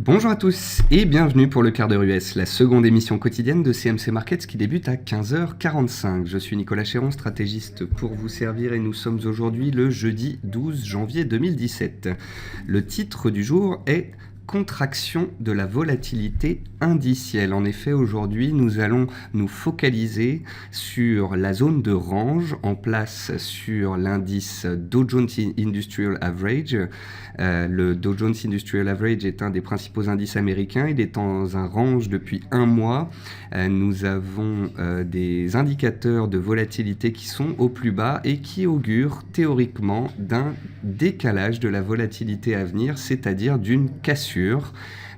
Bonjour à tous et bienvenue pour le quart d'heure US, la seconde émission quotidienne de CMC Markets qui débute à 15h45. Je suis Nicolas Chéron, stratégiste pour vous servir et nous sommes aujourd'hui le jeudi 12 janvier 2017. Le titre du jour est contraction de la volatilité indicielle. En effet, aujourd'hui, nous allons nous focaliser sur la zone de range en place sur l'indice Dow Jones Industrial Average. Le Dow Jones Industrial Average est un des principaux indices américains. Il est dans un range depuis un mois. Nous avons des indicateurs de volatilité qui sont au plus bas et qui augurent théoriquement d'un décalage de la volatilité à venir, c'est-à-dire d'une cassure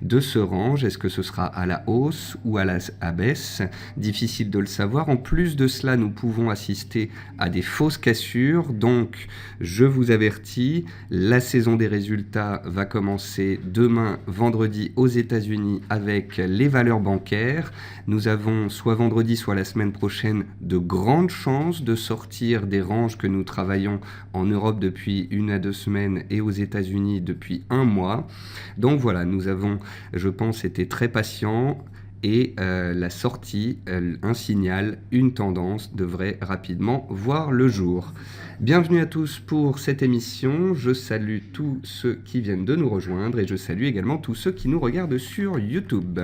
de ce range. Est-ce que ce sera à la hausse ou à la baisse? Difficile de le savoir. En plus de cela, nous pouvons assister à des fausses cassures. Donc, je vous avertis, la saison des résultats va commencer demain, vendredi, aux États-Unis avec les valeurs bancaires. Nous avons, soit vendredi, soit la semaine prochaine, de grandes chances de sortir des ranges que nous travaillons en Europe depuis 1 à 2 semaines et aux États-Unis depuis un mois. Donc voilà, nous avons, je pense, été très patients et la sortie, un signal, une tendance devrait rapidement voir le jour. Bienvenue à tous pour cette émission. Je salue tous ceux qui viennent de nous rejoindre et je salue également tous ceux qui nous regardent sur YouTube.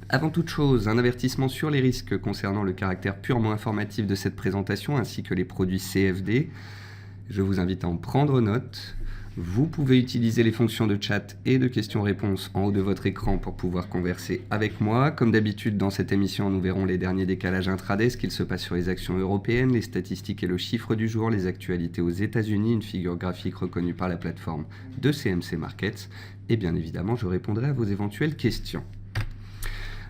Avant toute chose, un avertissement sur les risques concernant le caractère purement informatif de cette présentation ainsi que les produits CFD. Je vous invite à en prendre note. Vous pouvez utiliser les fonctions de chat et de questions-réponses en haut de votre écran pour pouvoir converser avec moi. Comme d'habitude, dans cette émission, nous verrons les derniers décalages intraday, ce qu'il se passe sur les actions européennes, les statistiques et le chiffre du jour, les actualités aux États-Unis, une figure graphique reconnue par la plateforme de CMC Markets. Et bien évidemment, je répondrai à vos éventuelles questions.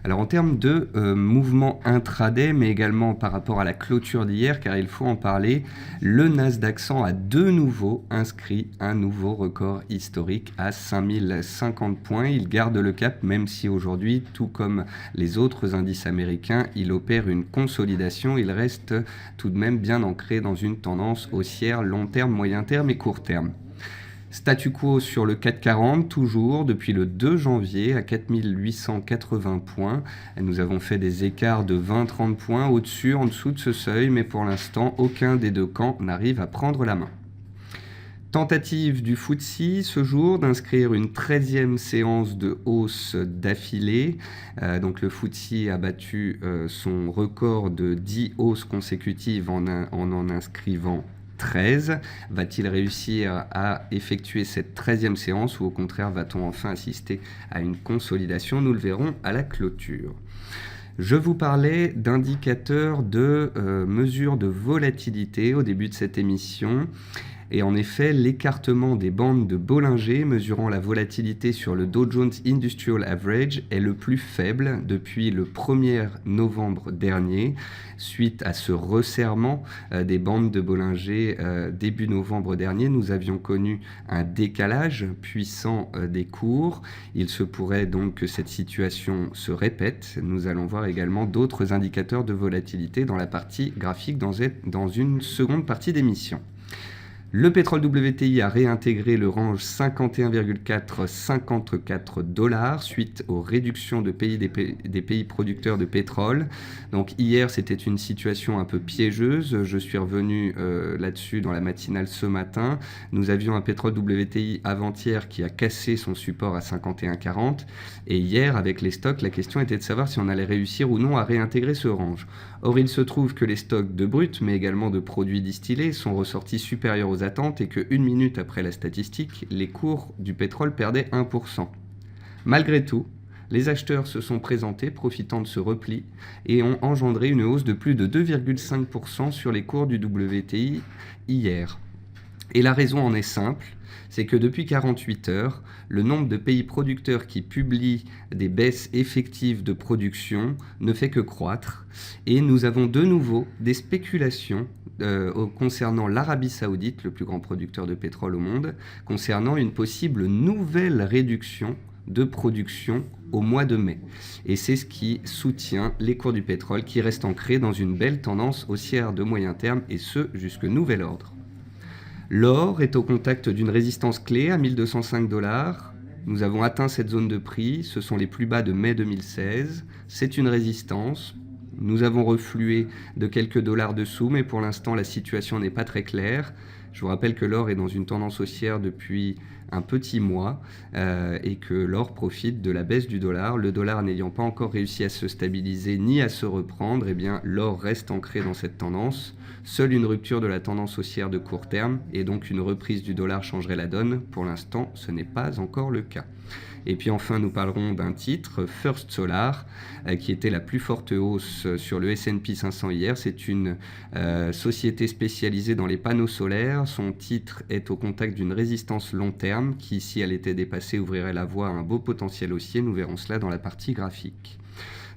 Alors en termes de mouvement intraday, mais également par rapport à la clôture d'hier, car il faut en parler, le Nasdaq 100 a de nouveau inscrit un nouveau record historique à 5050 points. Il garde le cap, même si aujourd'hui, tout comme les autres indices américains, il opère une consolidation. Il reste tout de même bien ancré dans une tendance haussière long terme, moyen terme et court terme. Statu quo sur le CAC 40, toujours depuis le 2 janvier à 4880 points. Nous avons fait des écarts de 20-30 points au-dessus, en dessous de ce seuil, mais pour l'instant, aucun des deux camps n'arrive à prendre la main. Tentative du FTSE ce jour d'inscrire une 13e séance de hausse d'affilée. Donc le FTSE a battu son record de 10 hausses consécutives en inscrivant 13. Va-t-il réussir à effectuer cette 13e séance ou au contraire va-t-on enfin assister à une consolidation? Nous le verrons à la clôture. Je vous parlais d'indicateurs de mesure de volatilité au début de cette émission. Et en effet, l'écartement des bandes de Bollinger mesurant la volatilité sur le Dow Jones Industrial Average est le plus faible depuis le 1er novembre dernier. Suite à ce resserrement des bandes de Bollinger début novembre dernier, nous avions connu un décalage puissant des cours. Il se pourrait donc que cette situation se répète. Nous allons voir également d'autres indicateurs de volatilité dans la partie graphique dans une seconde partie d'émission. Le pétrole WTI a réintégré le range 51,4-54 $ suite aux réductions des pays producteurs de pétrole. Donc hier, c'était une situation un peu piégeuse. Je suis revenu là-dessus dans la matinale ce matin. Nous avions un pétrole WTI avant-hier qui a cassé son support à 51,40. Et hier, avec les stocks, la question était de savoir si on allait réussir ou non à réintégrer ce range. Or, il se trouve que les stocks de brut, mais également de produits distillés, sont ressortis supérieurs aux attentes et que 1 minute après la statistique, les cours du pétrole perdaient 1%. Malgré tout, les acheteurs se sont présentés profitant de ce repli et ont engendré une hausse de plus de 2,5% sur les cours du WTI hier. Et la raison en est simple, c'est que depuis 48 heures, le nombre de pays producteurs qui publient des baisses effectives de production ne fait que croître. Et nous avons de nouveau des spéculations concernant l'Arabie Saoudite, le plus grand producteur de pétrole au monde, concernant une possible nouvelle réduction de production au mois de mai. Et c'est ce qui soutient les cours du pétrole qui restent ancrés dans une belle tendance haussière de moyen terme et ce jusque nouvel ordre. L'or est au contact d'une résistance clé à 1205 $. Nous avons atteint cette zone de prix, ce sont les plus bas de mai 2016, c'est une résistance. Nous avons reflué de quelques dollars dessous, mais pour l'instant la situation n'est pas très claire. Je vous rappelle que l'or est dans une tendance haussière depuis un petit mois et que l'or profite de la baisse du dollar. Le dollar n'ayant pas encore réussi à se stabiliser ni à se reprendre, eh bien l'or reste ancré dans cette tendance. Seule une rupture de la tendance haussière de court terme et donc une reprise du dollar changerait la donne. Pour l'instant, ce n'est pas encore le cas. Et puis enfin, nous parlerons d'un titre, First Solar, qui était la plus forte hausse sur le S&P 500 hier. C'est une société spécialisée dans les panneaux solaires. Son titre est au contact d'une résistance long terme qui, si elle était dépassée, ouvrirait la voie à un beau potentiel haussier. Nous verrons cela dans la partie graphique.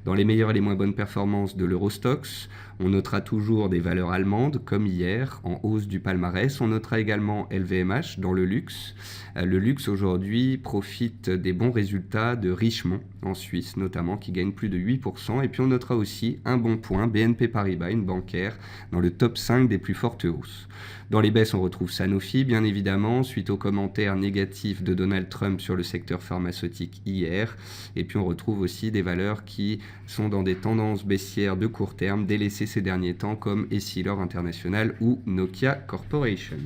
Dans les meilleures et les moins bonnes performances de l'Eurostoxx, on notera toujours des valeurs allemandes, comme hier, en hausse du palmarès. On notera également LVMH dans le luxe. Le luxe, aujourd'hui, profite des bons résultats de Richemont, en Suisse notamment, qui gagne plus de 8%. Et puis on notera aussi un bon point, BNP Paribas, une bancaire, dans le top 5 des plus fortes hausses. Dans les baisses, on retrouve Sanofi, bien évidemment, suite aux commentaires négatifs de Donald Trump sur le secteur pharmaceutique hier. Et puis on retrouve aussi des valeurs qui sont dans des tendances baissières de court terme, délaissées ces derniers temps, comme Essilor International ou Nokia Corporation.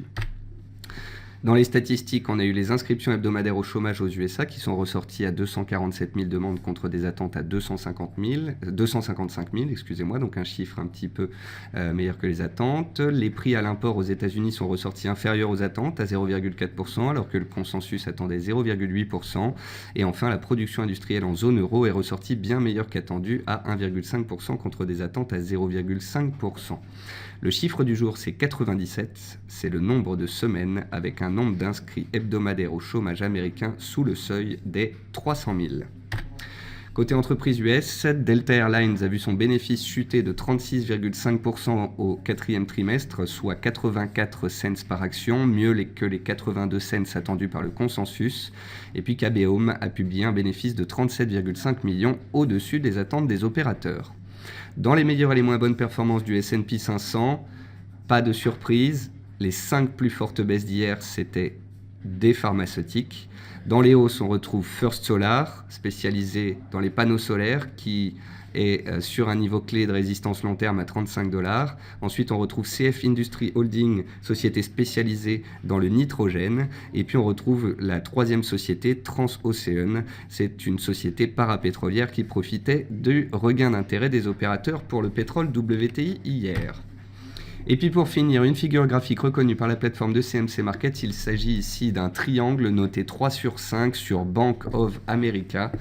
Dans les statistiques, on a eu les inscriptions hebdomadaires au chômage aux USA qui sont ressorties à 247 000 demandes contre des attentes à 255 000, excusez-moi, donc un chiffre un petit peu meilleur que les attentes. Les prix à l'import aux États-Unis sont ressortis inférieurs aux attentes à 0,4%, alors que le consensus attendait 0,8%. Et enfin, la production industrielle en zone euro est ressortie bien meilleure qu'attendue à 1,5% contre des attentes à 0,5%. Le chiffre du jour, c'est 97, c'est le nombre de semaines avec un nombre d'inscrits hebdomadaires au chômage américain sous le seuil des 300 000. Côté entreprise US, Delta Airlines a vu son bénéfice chuter de 36,5% au quatrième trimestre, soit 84 cents par action, mieux que les 82 cents attendus par le consensus. Et puis KB Home a publié un bénéfice de 37,5 millions au-dessus des attentes des opérateurs. Dans les meilleures et les moins bonnes performances du S&P 500, pas de surprise, les 5 plus fortes baisses d'hier, c'était des pharmaceutiques. Dans les hausses, on retrouve First Solar, spécialisé dans les panneaux solaires, qui est sur un niveau clé de résistance long terme à 35 $. Ensuite, on retrouve CF Industries Holding, société spécialisée dans le nitrogène. Et puis, on retrouve la troisième société, Transocean. C'est une société parapétrolière qui profitait du regain d'intérêt des opérateurs pour le pétrole WTI hier. Et puis pour finir, une figure graphique reconnue par la plateforme de CMC Markets, il s'agit ici d'un triangle noté 3 sur 5 sur Bank of America.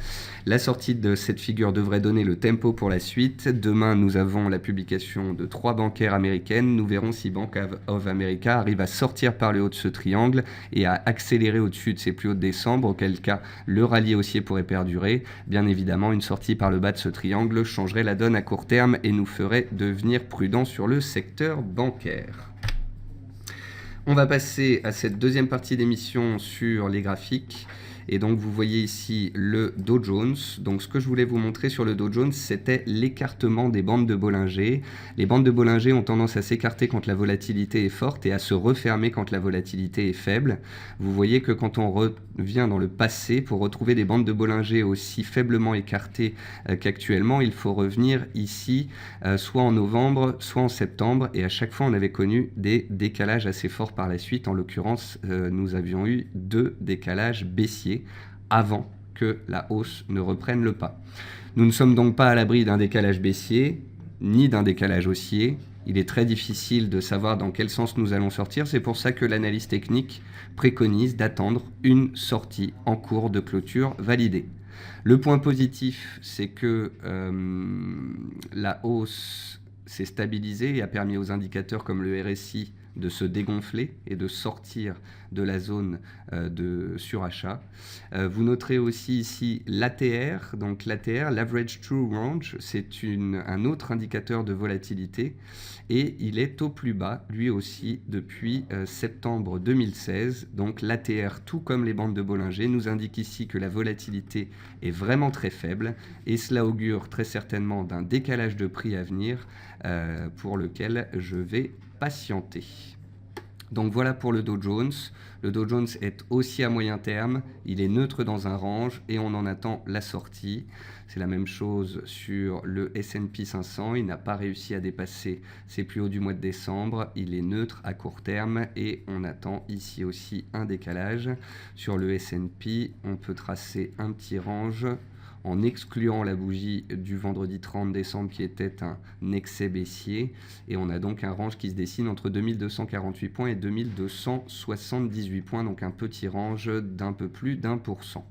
La sortie de cette figure devrait donner le tempo pour la suite. Demain, nous avons la publication de 3 bancaires américaines. Nous verrons si Bank of America arrive à sortir par le haut de ce triangle et à accélérer au-dessus de ses plus hauts de décembre, auquel cas le rallye haussier pourrait perdurer. Bien évidemment, une sortie par le bas de ce triangle changerait la donne à court terme et nous ferait devenir prudents sur le secteur bancaire. On va passer à cette deuxième partie d'émission sur les graphiques. Et donc vous voyez ici le Dow Jones. Donc ce que je voulais vous montrer sur le Dow Jones, c'était l'écartement des bandes de Bollinger. Les bandes de Bollinger ont tendance à s'écarter quand la volatilité est forte et à se refermer quand la volatilité est faible. Vous voyez que quand on revient dans le passé, pour retrouver des bandes de Bollinger aussi faiblement écartées qu'actuellement, il faut revenir ici, soit en novembre, soit en septembre. Et à chaque fois, on avait connu des décalages assez forts par la suite. En l'occurrence, nous avions eu 2 décalages baissiers avant que la hausse ne reprenne le pas. Nous ne sommes donc pas à l'abri d'un décalage baissier, ni d'un décalage haussier. Il est très difficile de savoir dans quel sens nous allons sortir. C'est pour ça que l'analyse technique préconise d'attendre une sortie en cours de clôture validée. Le point positif, c'est que la hausse s'est stabilisée et a permis aux indicateurs comme le RSI de se dégonfler et de sortir de la zone de surachat. Vous noterez aussi ici l'ATR. Donc l'ATR, l'Average True Range, c'est un autre indicateur de volatilité et il est au plus bas, lui aussi, depuis septembre 2016. Donc l'ATR, tout comme les bandes de Bollinger, nous indique ici que la volatilité est vraiment très faible et cela augure très certainement d'un décalage de prix à venir pour lequel je vais patienter. Donc voilà pour le Dow Jones. Le Dow Jones est aussi à moyen terme, il est neutre dans un range et on en attend la sortie. C'est la même chose sur le S&P 500, il n'a pas réussi à dépasser ses plus hauts du mois de décembre, il est neutre à court terme et on attend ici aussi un décalage. Sur le S&P, on peut tracer un petit range en excluant la bougie du vendredi 30 décembre qui était un excès baissier. Et on a donc un range qui se dessine entre 2248 points et 2278 points, donc un petit range d'un peu plus d'1%.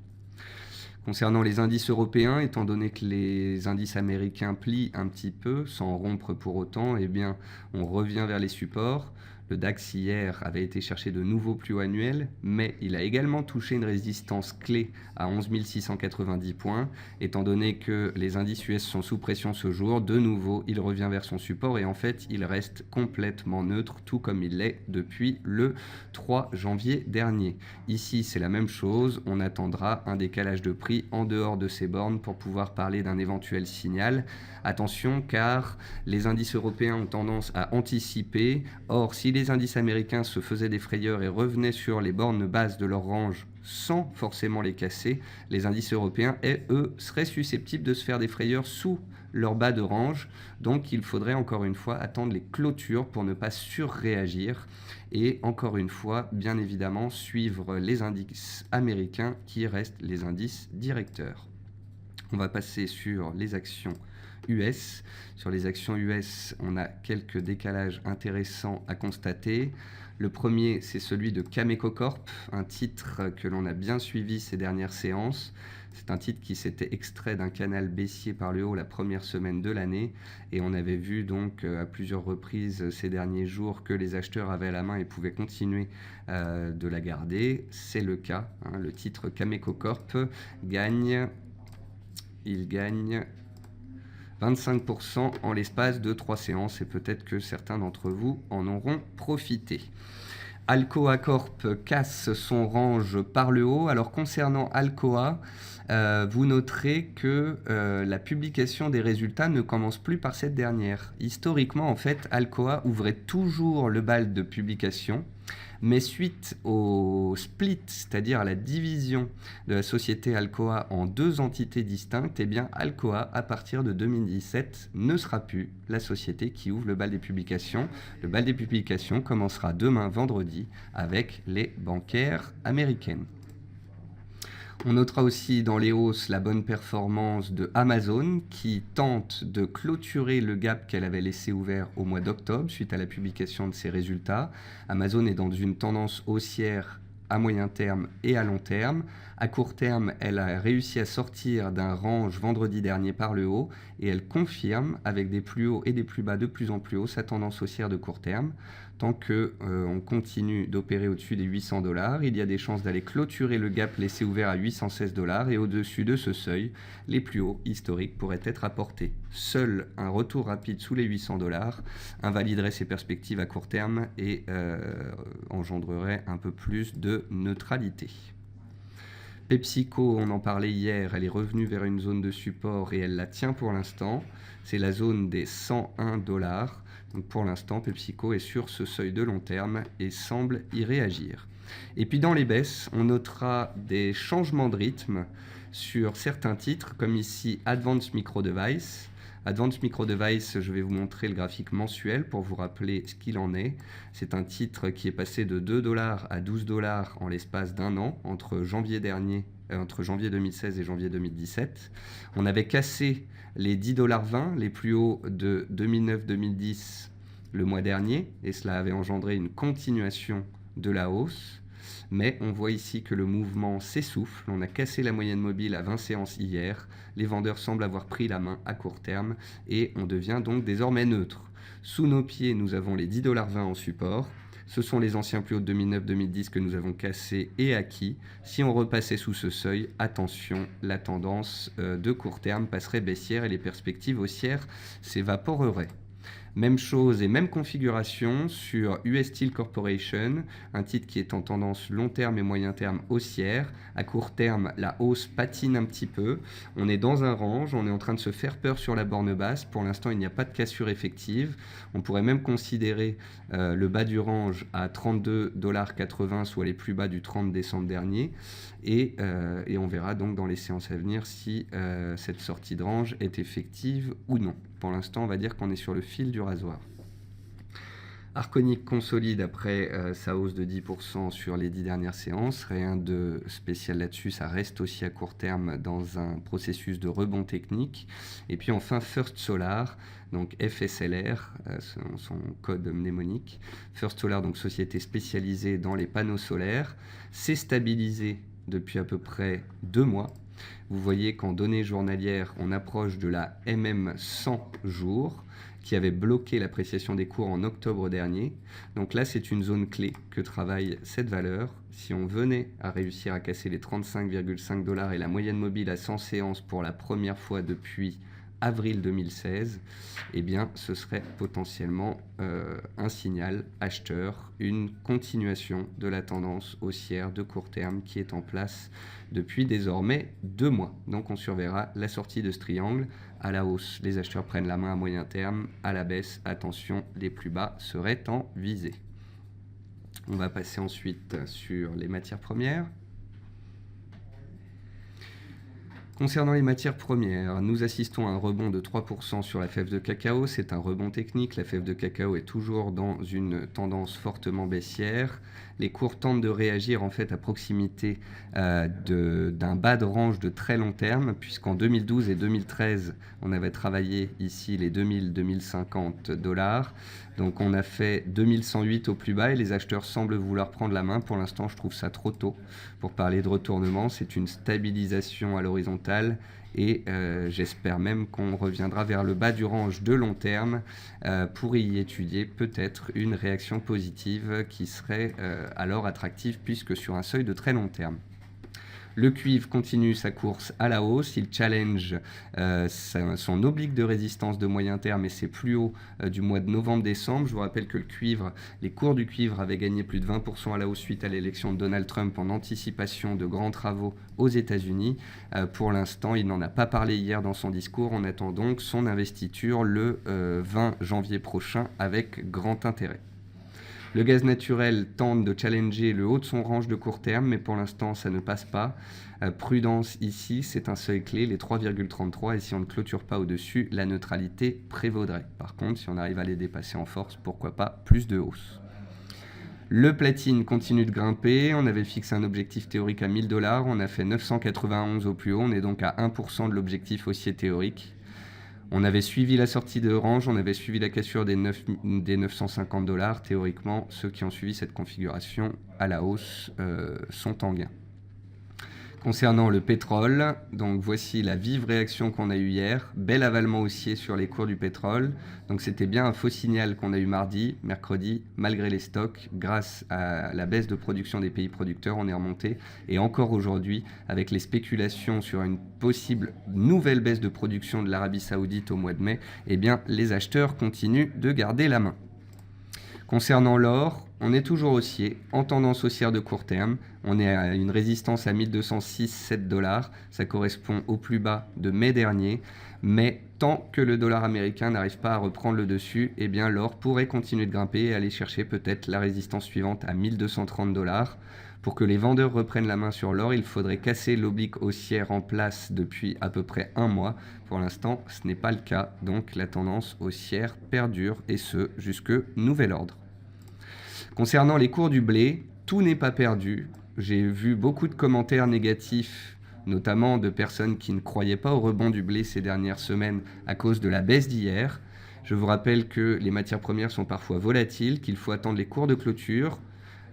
Concernant les indices européens, étant donné que les indices américains plient un petit peu, sans rompre pour autant, eh bien, on revient vers les supports. Le DAX hier avait été chercher de nouveaux plus hauts annuels, mais il a également touché une résistance clé à 11 690 points. Étant donné que les indices US sont sous pression ce jour, de nouveau, il revient vers son support et en fait, il reste complètement neutre, tout comme il l'est depuis le 3 janvier dernier. Ici, c'est la même chose, on attendra un décalage de prix en dehors de ces bornes pour pouvoir parler d'un éventuel signal. Attention, car les indices européens ont tendance à anticiper. Or, si les indices américains se faisaient des frayeurs et revenaient sur les bornes basses de leur range sans forcément les casser, les indices européens, eux, seraient susceptibles de se faire des frayeurs sous leur bas de range. Donc il faudrait encore une fois attendre les clôtures pour ne pas surréagir et encore une fois, bien évidemment, suivre les indices américains qui restent les indices directeurs. On va passer sur les actions US. Sur les actions US, on a quelques décalages intéressants à constater. Le premier, c'est celui de Cameco Corp, un titre que l'on a bien suivi ces dernières séances. C'est un titre qui s'était extrait d'un canal baissier par le haut la première semaine de l'année et on avait vu donc à plusieurs reprises ces derniers jours que les acheteurs avaient la main et pouvaient continuer de la garder. C'est le cas, hein. Le titre Cameco Corp gagne 25% en l'espace de 3 séances et peut-être que certains d'entre vous en auront profité. Alcoa Corp casse son range par le haut. Alors concernant Alcoa, vous noterez que la publication des résultats ne commence plus par cette dernière. Historiquement, en fait, Alcoa ouvrait toujours le bal de publication, mais suite au split, c'est-à-dire à la division de la société Alcoa en 2 entités distinctes, eh bien Alcoa, à partir de 2017, ne sera plus la société qui ouvre le bal des publications. Le bal des publications commencera demain vendredi avec les bancaires américaines. On notera aussi dans les hausses la bonne performance de Amazon qui tente de clôturer le gap qu'elle avait laissé ouvert au mois d'octobre suite à la publication de ses résultats. Amazon est dans une tendance haussière à moyen terme et à long terme. À court terme, elle a réussi à sortir d'un range vendredi dernier par le haut et elle confirme avec des plus hauts et des plus bas de plus en plus hauts sa tendance haussière de court terme. Tant qu'on continue d'opérer au-dessus des 800 $, il y a des chances d'aller clôturer le gap laissé ouvert à 816 $ et au-dessus de ce seuil, les plus hauts historiques pourraient être apportés. Seul un retour rapide sous les 800 $ invaliderait ses perspectives à court terme et engendrerait un peu plus de neutralité. PepsiCo, on en parlait hier, elle est revenue vers une zone de support et elle la tient pour l'instant. C'est la zone des 101 $. Donc pour l'instant, PepsiCo est sur ce seuil de long terme et semble y réagir. Et puis dans les baisses, on notera des changements de rythme sur certains titres, comme ici Advanced Micro Device. Advanced Micro Device, je vais vous montrer le graphique mensuel pour vous rappeler ce qu'il en est. C'est un titre qui est passé de 2 $ à 12 $ en l'espace d'un an, entre janvier 2016 et janvier 2017. On avait cassé les 10,20 $, les plus hauts de 2009-2010 le mois dernier, et cela avait engendré une continuation de la hausse. Mais on voit ici que le mouvement s'essouffle, on a cassé la moyenne mobile à 20 séances hier, les vendeurs semblent avoir pris la main à court terme et on devient donc désormais neutre. Sous nos pieds, nous avons les 10,20 $ en support, ce sont les anciens plus hauts de 2009-2010 que nous avons cassés et acquis. Si on repassait sous ce seuil, attention, la tendance de court terme passerait baissière et les perspectives haussières s'évaporeraient. Même chose et même configuration sur US Steel Corporation, un titre qui est en tendance long terme et moyen terme haussière. À court terme, la hausse patine un petit peu. On est dans un range, on est en train de se faire peur sur la borne basse. Pour l'instant, il n'y a pas de cassure effective. On pourrait même considérer le bas du range à 32,80 $, soit les plus bas du 30 décembre dernier. Et on verra donc dans les séances à venir si cette sortie de range est effective ou non. Pour l'instant, on va dire qu'on est sur le fil du rasoir. Arconic consolide après sa hausse de 10% sur les 10 dernières séances. Rien de spécial là-dessus, ça reste aussi à court terme dans un processus de rebond technique. Et puis enfin First Solar, donc FSLR, son code mnémonique. First Solar, donc société spécialisée dans les panneaux solaires, s'est stabilisé depuis à peu près 2 mois. Vous voyez qu'en données journalières, on approche de la MM 100 jours, qui avait bloqué l'appréciation des cours en octobre dernier. Donc là, c'est une zone clé que travaille cette valeur. Si on venait à réussir à casser les 35,5 $ et la moyenne mobile à 100 séances pour la première fois depuis avril 2016, eh bien, ce serait potentiellement un signal acheteur, une continuation de la tendance haussière de court terme qui est en place depuis désormais 2 mois. Donc on surveillera la sortie de ce triangle. À la hausse, les acheteurs prennent la main à moyen terme. À la baisse, attention, les plus bas seraient en visée. On va passer ensuite sur les matières premières. Concernant les matières premières, nous assistons à un rebond de 3% sur la fève de cacao. C'est un rebond technique. La fève de cacao est toujours dans une tendance fortement baissière. Les cours tentent de réagir en fait à proximité d'un bas de range de très long terme, puisqu'en 2012 et 2013, on avait travaillé ici les 2000-2050 $. Donc on a fait 2108 au plus bas et les acheteurs semblent vouloir prendre la main. Pour l'instant, je trouve ça trop tôt pour parler de retournement. C'est une stabilisation à l'horizontale et j'espère même qu'on reviendra vers le bas du range de long terme pour y étudier peut-être une réaction positive qui serait alors attractive puisque sur un seuil de très long terme. Le cuivre continue sa course à la hausse, il challenge son oblique de résistance de moyen terme et ses plus hauts du mois de novembre-décembre. Je vous rappelle que les cours du cuivre avaient gagné plus de 20% à la hausse suite à l'élection de Donald Trump en anticipation de grands travaux aux États-Unis. Pour l'instant, il n'en a pas parlé hier dans son discours. On attend donc son investiture le 20 janvier prochain avec grand intérêt. Le gaz naturel tente de challenger le haut de son range de court terme, mais pour l'instant, ça ne passe pas. Prudence ici, c'est un seuil clé, les 3,33, et si on ne clôture pas au-dessus, la neutralité prévaudrait. Par contre, si on arrive à les dépasser en force, pourquoi pas plus de hausse. Le platine continue de grimper, on avait fixé un objectif théorique à 1000 $, on a fait 991 au plus haut, on est donc à 1% de l'objectif haussier théorique. On avait suivi la sortie de Orange, on avait suivi la cassure des 950 $. Théoriquement, ceux qui ont suivi cette configuration à la hausse sont en gain. Concernant le pétrole, donc voici la vive réaction qu'on a eue hier. Bel avalement haussier sur les cours du pétrole. Donc c'était bien un faux signal qu'on a eu mercredi, malgré les stocks. Grâce à la baisse de production des pays producteurs, on est remonté. Et encore aujourd'hui, avec les spéculations sur une possible nouvelle baisse de production de l'Arabie Saoudite au mois de mai, eh bien les acheteurs continuent de garder la main. Concernant l'or, on est toujours haussier, en tendance haussière de court terme. On est à une résistance à 1206,7 $. Ça correspond au plus bas de mai dernier. Mais tant que le dollar américain n'arrive pas à reprendre le dessus, eh bien l'or pourrait continuer de grimper et aller chercher peut-être la résistance suivante à 1230 $. Pour que les vendeurs reprennent la main sur l'or, il faudrait casser l'oblique haussière en place depuis à peu près 1 mois. Pour l'instant, ce n'est pas le cas. Donc la tendance haussière perdure et ce, jusque nouvel ordre. Concernant les cours du blé, tout n'est pas perdu. J'ai vu beaucoup de commentaires négatifs, notamment de personnes qui ne croyaient pas au rebond du blé ces dernières semaines à cause de la baisse d'hier. Je vous rappelle que les matières premières sont parfois volatiles, qu'il faut attendre les cours de clôture.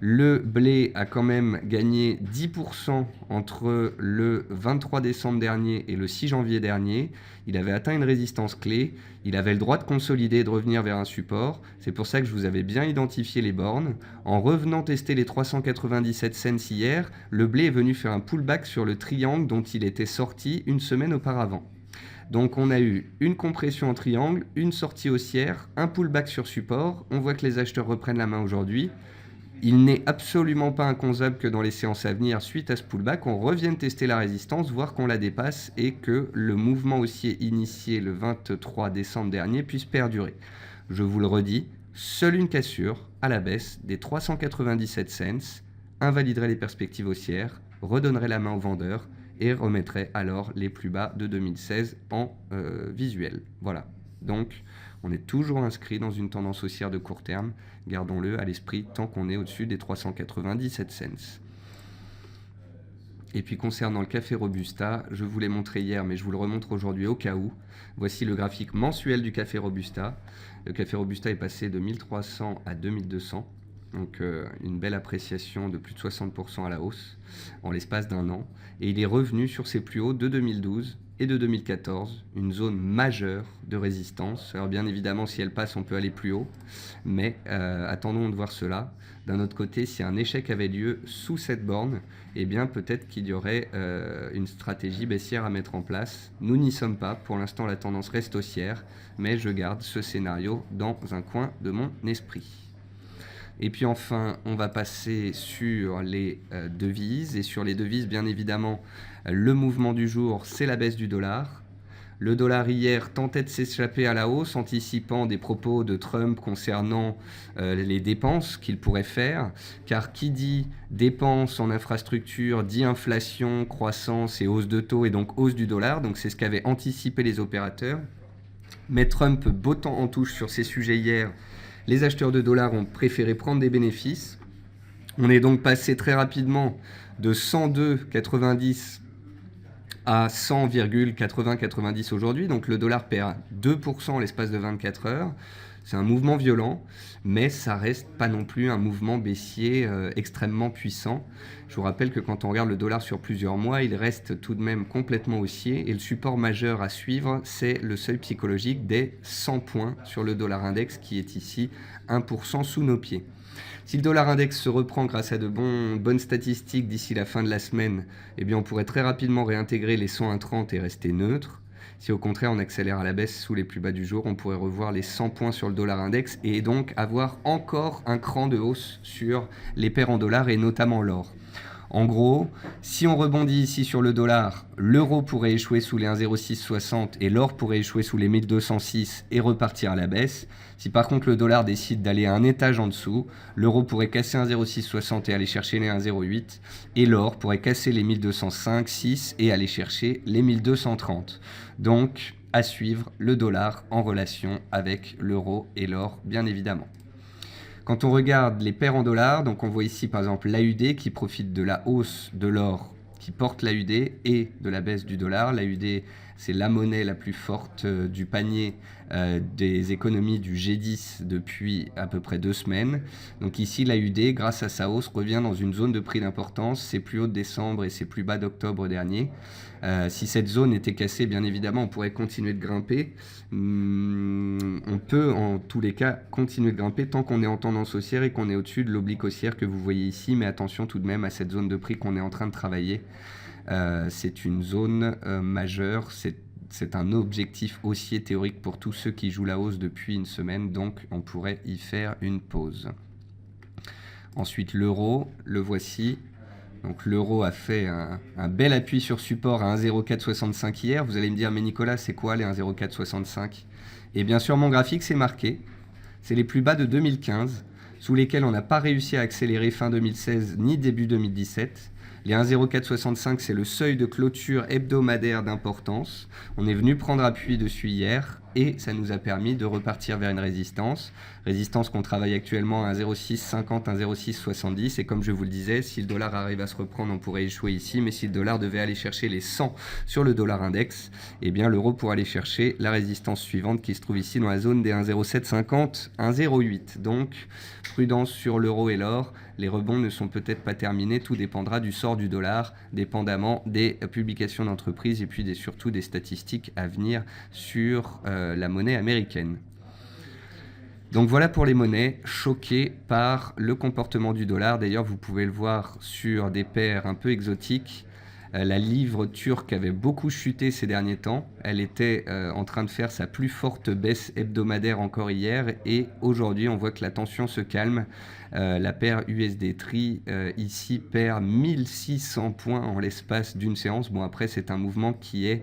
Le blé a quand même gagné 10% entre le 23 décembre dernier et le 6 janvier dernier. Il avait atteint une résistance clé. Il avait le droit de consolider et de revenir vers un support. C'est pour ça que je vous avais bien identifié les bornes. En revenant tester les 397 cents hier, le blé est venu faire un pullback sur le triangle dont il était sorti une semaine auparavant. Donc on a eu une compression en triangle, une sortie haussière, un pullback sur support. On voit que les acheteurs reprennent la main aujourd'hui. Il n'est absolument pas inconcevable que dans les séances à venir, suite à ce pullback, on revienne tester la résistance, voir qu'on la dépasse et que le mouvement haussier initié le 23 décembre dernier puisse perdurer. Je vous le redis, seule une cassure à la baisse des 397 cents invaliderait les perspectives haussières, redonnerait la main aux vendeurs et remettrait alors les plus bas de 2016 en visuel. Voilà. Donc, on est toujours inscrit dans une tendance haussière de court terme. Gardons-le à l'esprit tant qu'on est au-dessus des 397 cents. Et puis concernant le café Robusta, je vous l'ai montré hier, mais je vous le remontre aujourd'hui au cas où. Voici le graphique mensuel du café Robusta. Le café Robusta est passé de 1300 à 2200. Donc une belle appréciation de plus de 60% à la hausse en l'espace d'un an. Et il est revenu sur ses plus hauts de 2012 et de 2014, une zone majeure de résistance. Alors bien évidemment, si elle passe, on peut aller plus haut, mais attendons de voir cela. D'un autre côté, si un échec avait lieu sous cette borne, eh bien peut-être qu'il y aurait une stratégie baissière à mettre en place. Nous n'y sommes pas, pour l'instant la tendance reste haussière, mais je garde ce scénario dans un coin de mon esprit. Et puis enfin, on va passer sur les devises. Et sur les devises, bien évidemment, le mouvement du jour, c'est la baisse du dollar. Le dollar hier tentait de s'échapper à la hausse, anticipant des propos de Trump concernant les dépenses qu'il pourrait faire. Car qui dit dépenses en infrastructure, dit inflation, croissance et hausse de taux, et donc hausse du dollar. Donc c'est ce qu'avaient anticipé les opérateurs. Mais Trump bottant en touche sur ces sujets hier, les acheteurs de dollars ont préféré prendre des bénéfices. On est donc passé très rapidement de 102,90 à 100,80-90 aujourd'hui. Donc le dollar perd 2% en l'espace de 24 heures. C'est un mouvement violent, mais ça reste pas non plus un mouvement baissier extrêmement puissant. Je vous rappelle que quand on regarde le dollar sur plusieurs mois, il reste tout de même complètement haussier. Et le support majeur à suivre, c'est le seuil psychologique des 100 points sur le dollar index, qui est ici 1% sous nos pieds. Si le dollar index se reprend grâce à de bonnes statistiques d'ici la fin de la semaine, eh bien on pourrait très rapidement réintégrer les 101,30 et rester neutre. Si au contraire on accélère à la baisse sous les plus bas du jour, on pourrait revoir les 100 points sur le dollar index et donc avoir encore un cran de hausse sur les paires en dollars et notamment l'or. En gros, si on rebondit ici sur le dollar, l'euro pourrait échouer sous les 1,0660 et l'or pourrait échouer sous les 1206 et repartir à la baisse. Si par contre le dollar décide d'aller à un étage en dessous, l'euro pourrait casser 1,0660 et aller chercher les 1,08 et l'or pourrait casser les 1205, 6 et aller chercher les 1230. Donc, à suivre le dollar en relation avec l'euro et l'or, bien évidemment. Quand on regarde les paires en dollars, donc on voit ici par exemple l'AUD qui profite de la hausse de l'or qui porte l'AUD et de la baisse du dollar. L'AUD, c'est la monnaie la plus forte du panier des économies du G10 depuis à peu près 2 semaines. Donc ici, l'AUD, grâce à sa hausse, revient dans une zone de prix d'importance. C'est plus haut de décembre et c'est plus bas d'octobre dernier. Si cette zone était cassée, bien évidemment, on pourrait continuer de grimper. On peut, en tous les cas, continuer de grimper tant qu'on est en tendance haussière et qu'on est au-dessus de l'oblique haussière que vous voyez ici. Mais attention tout de même à cette zone de prix qu'on est en train de travailler. C'est une zone majeure. C'est un objectif haussier théorique pour tous ceux qui jouent la hausse depuis une semaine. Donc, on pourrait y faire une pause. Ensuite, l'euro, le voici. Donc l'euro a fait un bel appui sur support à 1,0465 hier. Vous allez me dire, mais Nicolas, c'est quoi les 1,0465 ? Et bien sûr, mon graphique, c'est marqué. C'est les plus bas de 2015, sous lesquels on n'a pas réussi à accélérer fin 2016 ni début 2017. Les 1,0465, c'est le seuil de clôture hebdomadaire d'importance. On est venu prendre appui dessus hier et ça nous a permis de repartir vers une résistance. Résistance qu'on travaille actuellement à 1,0650, 1,0670. Et comme je vous le disais, si le dollar arrive à se reprendre, on pourrait échouer ici. Mais si le dollar devait aller chercher les 100 sur le dollar index, eh bien l'euro pourrait aller chercher la résistance suivante qui se trouve ici dans la zone des 1,0750, 1,08. Donc, prudence sur l'euro et l'or. Les rebonds ne sont peut-être pas terminés. Tout dépendra du sort du dollar, dépendamment des publications d'entreprises et puis surtout des statistiques à venir sur la monnaie américaine. Donc voilà pour les monnaies, choquées par le comportement du dollar. D'ailleurs, vous pouvez le voir sur des paires un peu exotiques. La livre turque avait beaucoup chuté ces derniers temps. Elle était en train de faire sa plus forte baisse hebdomadaire encore hier. Et aujourd'hui, on voit que la tension se calme. La paire USD-TRI ici perd 1600 points en l'espace d'une séance. Bon, après, c'est un mouvement qui est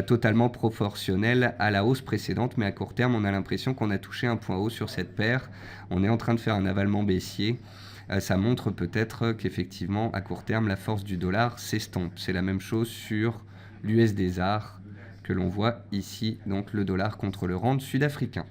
totalement proportionnel à la hausse précédente. Mais à court terme, on a l'impression qu'on a touché un point haut sur cette paire. On est en train de faire un avalement baissier. Ça montre peut-être qu'effectivement, à court terme, la force du dollar s'estompe. C'est la même chose sur l'USD ZAR que l'on voit ici, donc le dollar contre le rand sud-africain.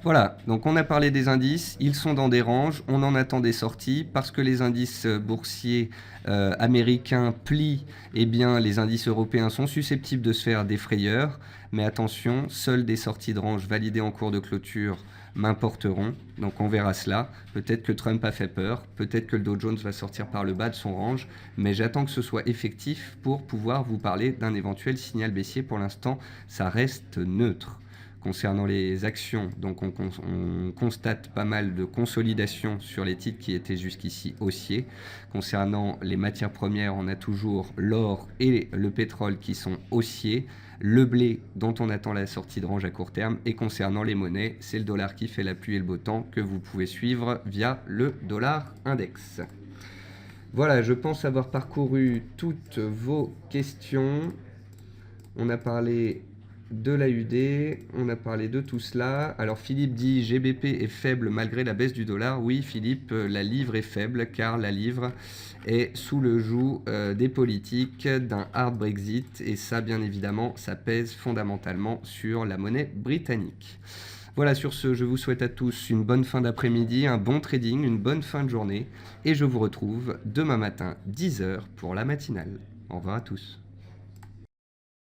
Voilà, donc on a parlé des indices, ils sont dans des ranges, on en attend des sorties, parce que les indices boursiers américains plient, eh bien les indices européens sont susceptibles de se faire des frayeurs, mais attention, seules des sorties de range validées en cours de clôture m'importeront, donc on verra cela. Peut-être que Trump a fait peur, peut-être que le Dow Jones va sortir par le bas de son range, mais j'attends que ce soit effectif pour pouvoir vous parler d'un éventuel signal baissier. Pour l'instant, ça reste neutre. Concernant les actions, donc on constate pas mal de consolidation sur les titres qui étaient jusqu'ici haussiers. Concernant les matières premières, on a toujours l'or et le pétrole qui sont haussiers, le blé dont on attend la sortie de range à court terme, et concernant les monnaies, c'est le dollar qui fait la pluie et le beau temps que vous pouvez suivre via le dollar index. Voilà, je pense avoir parcouru toutes vos questions. On a parlé de l'AUD, on a parlé de tout cela. Alors Philippe dit GBP est faible malgré la baisse du dollar. Oui Philippe, la livre est faible car la livre est sous le joug des politiques d'un hard Brexit, et ça bien évidemment ça pèse fondamentalement sur la monnaie britannique. Voilà, sur ce, je vous souhaite à tous une bonne fin d'après-midi, un bon trading, une bonne fin de journée, et je vous retrouve demain matin 10 h pour la matinale. Au revoir à tous.